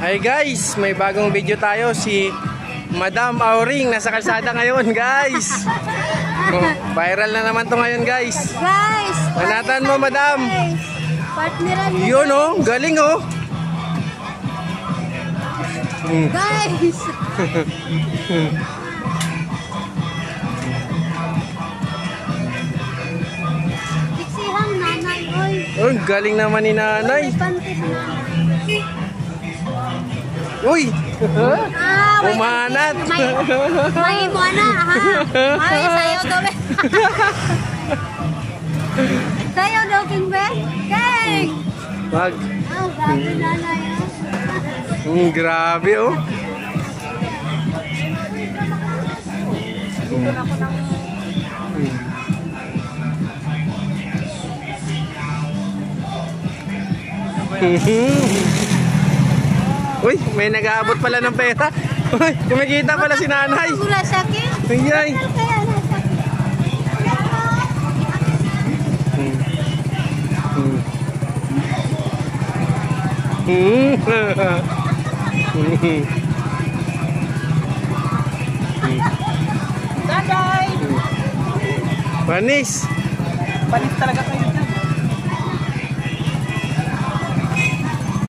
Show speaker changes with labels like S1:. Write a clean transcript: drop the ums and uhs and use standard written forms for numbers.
S1: Hi guys, may bagong video tayo. Si Madam Auring nasa kalsada ngayon guys. Viral na naman to ngayon guys.
S2: Guys,
S1: Manatan mo Madam.
S2: Partneran mo.
S1: Yun oh, galing oh.
S2: Guys. Siksihang nanay, oy.
S1: Oh, galing naman ni nanay.
S2: Panty sa nanay.
S1: Uy!
S2: May
S1: Umanat.
S2: May mana, ha? Ay, sayo daw, be. Sayo daw, King Ben. King!
S1: Wag.
S2: Oh, grabe nanay, oh.
S1: Grabe oh. Uy, may nag-aabot pala ng pera. Uy, kumikita pala si nanay.
S2: Mula sa akin.
S1: Ay.
S2: Kaya nasa akin.
S1: Panis.
S3: Panis talaga kayo.